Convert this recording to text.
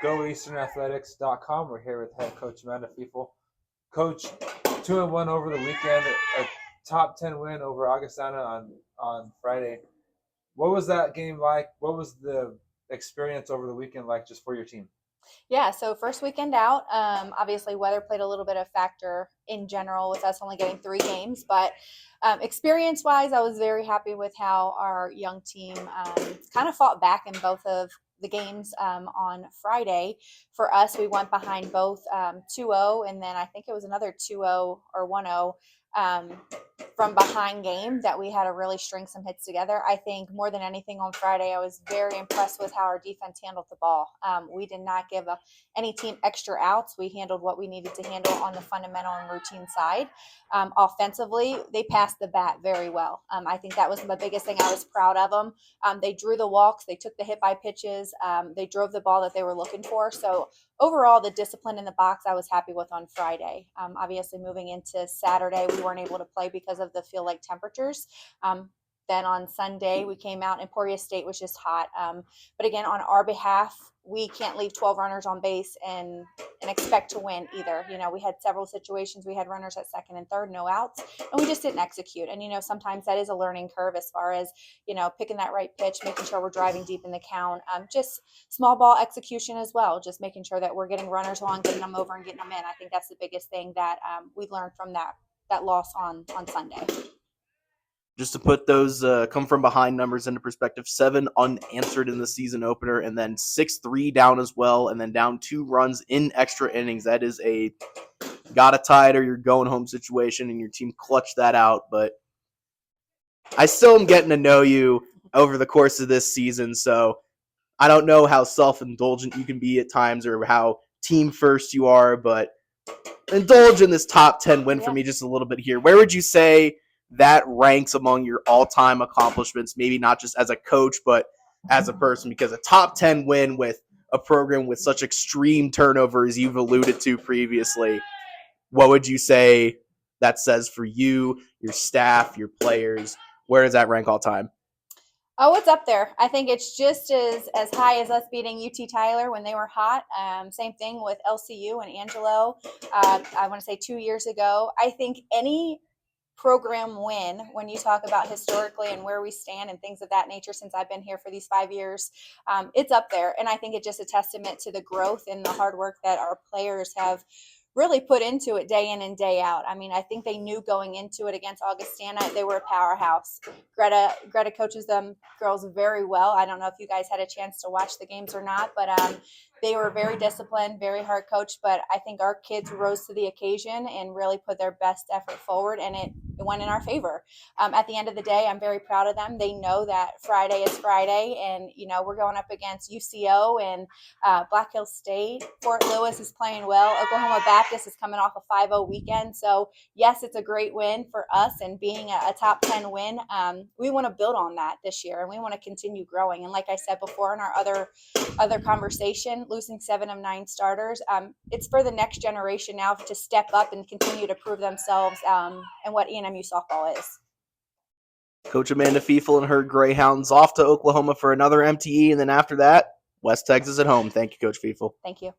goeasternathletics.com. We're here with head coach Amanda Fefel. Coach, 2-1 over the weekend, a top 10 win over Augustana on Friday. What was that game like? What was the experience over the weekend like just for your team? Yeah, so first weekend out, obviously weather played a little bit of factor in general with us only getting 3 games, but experience-wise, I was very happy with how our young team kind of fought back in both of the games on Friday. For us, we went behind both 2-0, and then I think it was another 2-0 or 1-0 from behind game that we had to really string some hits together. I think more than anything on Friday, I was very impressed with how our defense handled the ball. We did not give any team extra outs. We handled what we needed to handle on the fundamental and routine side. Offensively, they passed the bat very well. I think that was the biggest thing. I was proud of them. They drew the walks. They took the hit by pitches. They drove the ball that they were looking for. So overall, the discipline in the box I was happy with on Friday. Obviously, moving into Saturday, we weren't able to play because of the field like temperatures. Then on Sunday, we came out, and Emporia State was just hot. But again, on our behalf, we can't leave 12 runners on base and expect to win either. We had several situations. We had runners at second and third, no outs, and we just didn't execute. And, sometimes that is a learning curve as far as, picking that right pitch, making sure we're driving deep in the count, just small ball execution as well, just making sure that we're getting runners on, getting them over and getting them in. I think that's the biggest thing that we learned from that loss on Sunday. Just to put those come from behind numbers into perspective, 7 unanswered in the season opener, and then 6-3 down as well, and then down 2 runs in extra innings. That is a gotta tie it or you're going home situation, and your team clutched that out. But I still am getting to know you over the course of this season, so I don't know how self-indulgent you can be at times or how team first you are, but indulge in this top 10 win for me just a little bit here. Where would you say that ranks among your all-time accomplishments, maybe not just as a coach, but as a person? Because a top 10 win with a program with such extreme turnover as you've alluded to previously, what would you say that says for you, your staff, your players? Where does that rank all time? Oh, it's up there. I think it's just as high as us beating UT Tyler when they were hot. Same thing with LCU and Angelo. I want to say 2 years ago. I think any program win, when you talk about historically and where we stand and things of that nature since I've been here for these 5 years, it's up there. And I think it's just a testament to the growth and the hard work that our players have really put into it day in and day out. I mean, I think they knew going into it against Augustana, they were a powerhouse. Greta coaches them girls very well. I don't know if you guys had a chance to watch the games or not, but they were very disciplined, very hard coached, but I think our kids rose to the occasion and really put their best effort forward, and it went in our favor. At the end of the day, I'm very proud of them. They know that Friday is Friday, and, we're going up against UCO and Black Hills State. Fort Lewis is playing well. Oklahoma Baptist is coming off a 5-0 weekend. So, yes, it's a great win for us, and being a top 10 win, we want to build on that this year, and we want to continue growing. And like I said before in our other conversation, losing 7 of 9 starters, it's for the next generation now to step up and continue to prove themselves and what ENMU softball is. Coach Amanda Fefel and her Greyhounds off to Oklahoma for another MTE, and then after that, West Texas at home. Thank you, Coach Fefel. Thank you.